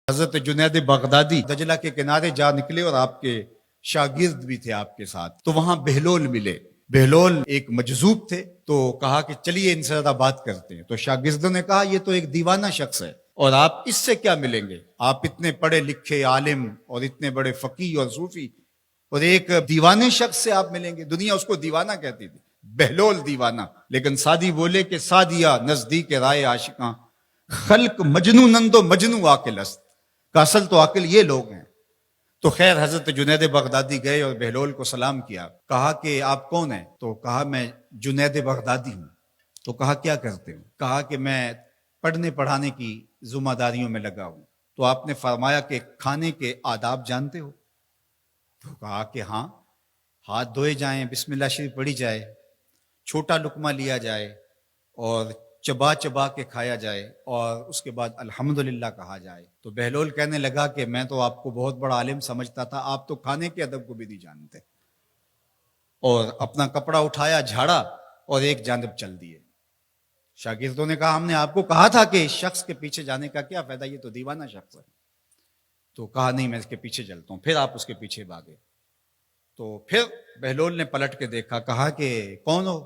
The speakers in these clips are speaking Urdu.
حضرت جنید بغدادی دجلہ کے کنارے جا نکلے اور آپ کے شاگرد بھی تھے آپ کے ساتھ، تو وہاں بہلول ملے۔ بہلول ایک مجذوب تھے، تو کہا کہ چلیے ان سے ذرا بات کرتے ہیں۔ تو شاگردوں نے کہا یہ تو ایک دیوانہ شخص ہے اور آپ اس سے کیا ملیں گے؟ آپ اتنے پڑھے لکھے عالم اور اتنے بڑے فقیہ اور صوفی، اور ایک دیوانے شخص سے آپ ملیں گے؟ دنیا اس کو دیوانہ کہتی تھی، بہلول دیوانہ۔ لیکن سعدی بولے کہ سعدیہ نزدیک رائے عاشقاں، خلق مجنونند و مجنو عاقل است، کا اصل تو عاقل یہ لوگ ہیں۔ تو خیر حضرت جنید بغدادی گئے اور بہلول کو سلام کیا، کہا کہ آپ کون ہیں؟ تو کہا میں جنید بغدادی ہوں۔ تو کہا کیا کرتے ہو؟ کہا کہ میں پڑھنے پڑھانے کی ذمہ داریوں میں لگا ہوں۔ تو آپ نے فرمایا کہ کھانے کے آداب جانتے ہو؟ تو کہا کہ ہاں، ہاتھ دھوئے جائیں، بسم اللہ شریف پڑھی جائے، چھوٹا لقمہ لیا جائے اور چبا چبا کے کھایا جائے، اور اس کے بعد الحمدللہ کہا جائے۔ تو بہلول کہنے لگا کہ میں تو آپ کو بہت بڑا عالم سمجھتا تھا، آپ تو کھانے کے ادب کو بھی نہیں جانتے۔ اور اپنا کپڑا اٹھایا، جھاڑا اور ایک جانب چل دیے۔ شاگردوں نے کہا ہم نے آپ کو کہا تھا کہ اس شخص کے پیچھے جانے کا کیا فائدہ، یہ تو دیوانہ شخص ہے۔ تو کہا نہیں میں اس کے پیچھے چلتا ہوں۔ پھر آپ اس کے پیچھے بھاگے۔ تو پھر بہلول نے پلٹ کے دیکھا، کہا کہ کون ہو؟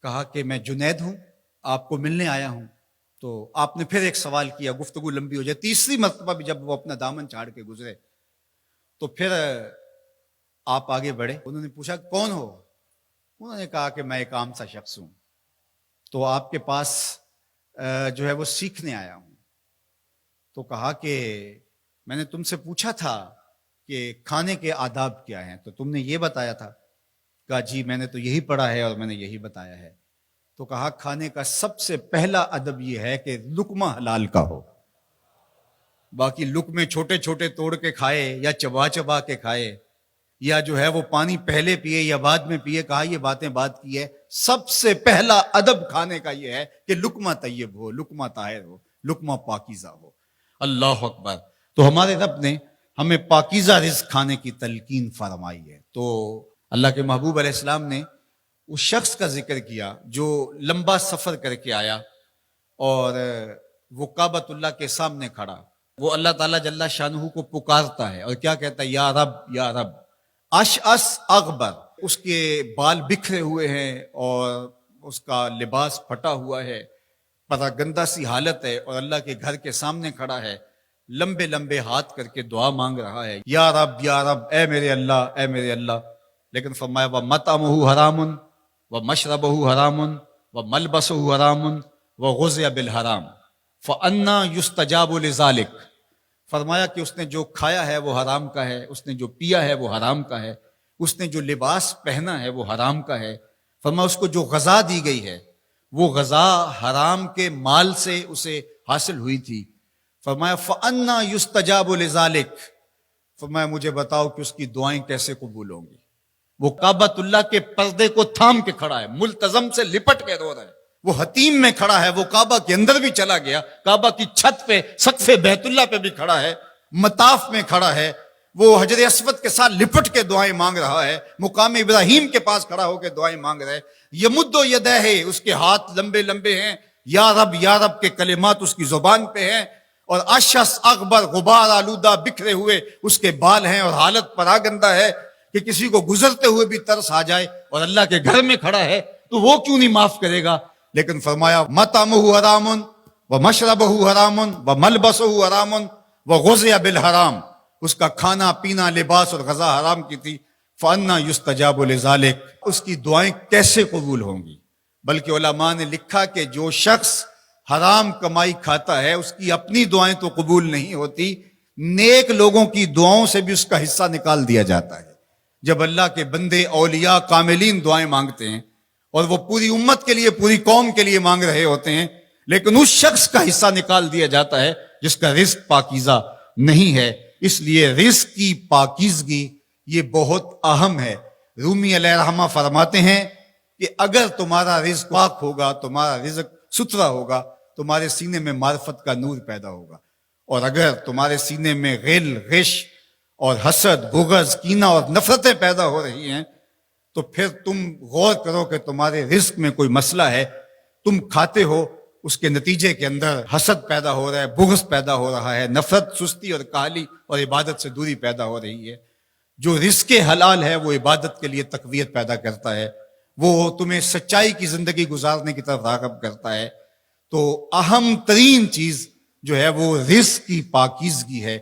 کہا کہ میں جنید ہوں، آپ کو ملنے آیا ہوں۔ تو آپ نے پھر ایک سوال کیا، گفتگو لمبی ہو جائے۔ تیسری مرتبہ بھی جب وہ اپنا دامن چھاڑ کے گزرے تو پھر آپ آگے بڑھے۔ انہوں نے پوچھا کون ہو؟ انہوں نے کہا کہ میں ایک عام سا شخص ہوں، تو آپ کے پاس جو ہے وہ سیکھنے آیا ہوں۔ تو کہا کہ میں نے تم سے پوچھا تھا کہ کھانے کے آداب کیا ہیں، تو تم نے یہ بتایا تھا۔ کہا جی میں نے تو یہی پڑھا ہے اور میں نے یہی بتایا ہے۔ تو کہا کھانے کا سب سے پہلا ادب یہ ہے کہ لقمہ حلال کا ہو، باقی لقمے چھوٹے چھوٹے توڑ کے کھائے یا چبا چبا کے کھائے یا جو ہے وہ پانی پہلے پیے یا بعد میں پیے، کہا یہ باتیں بات کی ہے۔ سب سے پہلا ادب کھانے کا یہ ہے کہ لقمہ طیب ہو، لقمہ طاہر ہو، لقمہ پاکیزہ ہو۔ اللہ اکبر۔ تو ہمارے رب نے ہمیں پاکیزہ رزق کھانے کی تلقین فرمائی ہے۔ تو اللہ کے محبوب علیہ السلام نے اس شخص کا ذکر کیا جو لمبا سفر کر کے آیا اور وہ کعبۃ اللہ کے سامنے کھڑا، وہ اللہ تعالیٰ جل شانہ کو پکارتا ہے اور کیا کہتا ہے؟ یا رب یا رب۔ اشعث اغبر، اس کے بال بکھرے ہوئے ہیں اور اس کا لباس پھٹا ہوا ہے، پتہ گندہ سی حالت ہے، اور اللہ کے گھر کے سامنے کھڑا ہے، لمبے لمبے ہاتھ کر کے دعا مانگ رہا ہے، یا رب اے میرے اللہ، اے میرے اللہ۔ لیکن فرمایا وَمَطْعَمُهُ حَرَامٌ وَمَشْرَبُهُ حَرَامٌ وَمَلْبَسُهُ حَرَامٌ وَغُذِّيَ بِالْحَرَامِ فَأَنَّىٰ يُسْتَجَابُ لِذَٰلِكَ۔ فرمایا کہ اس نے جو کھایا ہے وہ حرام کا ہے، اس نے جو پیا ہے وہ حرام کا ہے، اس نے جو لباس پہنا ہے وہ حرام کا ہے۔ فرمایا اس کو جو غذا دی گئی ہے وہ غذا حرام کے مال سے اسے حاصل ہوئی تھی۔ فرمایا فَأَنَّىٰ يُسْتَجَابُ لِذَٰلِكَ۔ فرمایا مجھے بتاؤ کہ اس کی دعائیں کیسے قبول ہوں گی؟ وہ کعبۃ اللہ کے پردے کو تھام کے کھڑا ہے، ملتزم سے لپٹ کے رو رہا ہے، وہ حتیم میں کھڑا ہے، وہ کعبہ کے اندر بھی چلا گیا، کعبہ کی چھت پہ سقف بیت اللہ پہ بھی کھڑا ہے، مطاف میں کھڑا ہے، وہ حجر اسود کے ساتھ لپٹ کے دعائیں مانگ رہا ہے، مقام ابراہیم کے پاس کھڑا ہو کے دعائیں مانگ رہا ہے۔ یمد یدہ ہے، اس کے ہاتھ لمبے لمبے ہیں، یا رب کے کلمات اس کی زبان پہ ہیں، اور اشعث اغبر، غبار آلودہ بکھرے ہوئے اس کے بال ہیں، اور حالت پراگندہ ہے کہ کسی کو گزرتے ہوئے بھی ترس آ جائے، اور اللہ کے گھر میں کھڑا ہے تو وہ کیوں نہیں معاف کرے گا؟ لیکن فرمایا مطعمہ حرام ومشربہ حرام وملبسہ حرام وغذی بالحرام، اس کا کھانا پینا لباس اور غذا حرام کی تھی۔ فَأَنَّىٰ يُسْتَجَابُ لِذَٰلِكَ، اس کی دعائیں کیسے قبول ہوں گی؟ بلکہ علماء نے لکھا کہ جو شخص حرام کمائی کھاتا ہے اس کی اپنی دعائیں تو قبول نہیں ہوتی، نیک لوگوں کی دعاؤں سے بھی اس کا حصہ نکال دیا جاتا ہے۔ جب اللہ کے بندے اولیاء کاملین دعائیں مانگتے ہیں اور وہ پوری امت کے لیے، پوری قوم کے لیے مانگ رہے ہوتے ہیں، لیکن اس شخص کا حصہ نکال دیا جاتا ہے جس کا رزق پاکیزہ نہیں ہے۔ اس لیے رزق کی پاکیزگی یہ بہت اہم ہے۔ رومی علیہ الرحمہ فرماتے ہیں کہ اگر تمہارا رزق پاک ہوگا، تمہارا رزق ستھرا ہوگا، تمہارے سینے میں معرفت کا نور پیدا ہوگا، اور اگر تمہارے سینے میں غل، غش اور حسد، بغض، کینہ اور نفرتیں پیدا ہو رہی ہیں تو پھر تم غور کرو کہ تمہارے رزق میں کوئی مسئلہ ہے۔ تم کھاتے ہو، اس کے نتیجے کے اندر حسد پیدا ہو رہا ہے، بغض پیدا ہو رہا ہے، نفرت، سستی اور کاہلی اور عبادت سے دوری پیدا ہو رہی ہے۔ جو رزق حلال ہے وہ عبادت کے لیے تقویت پیدا کرتا ہے، وہ تمہیں سچائی کی زندگی گزارنے کی طرف راغب کرتا ہے۔ تو اہم ترین چیز جو ہے وہ رزق کی پاکیزگی ہے،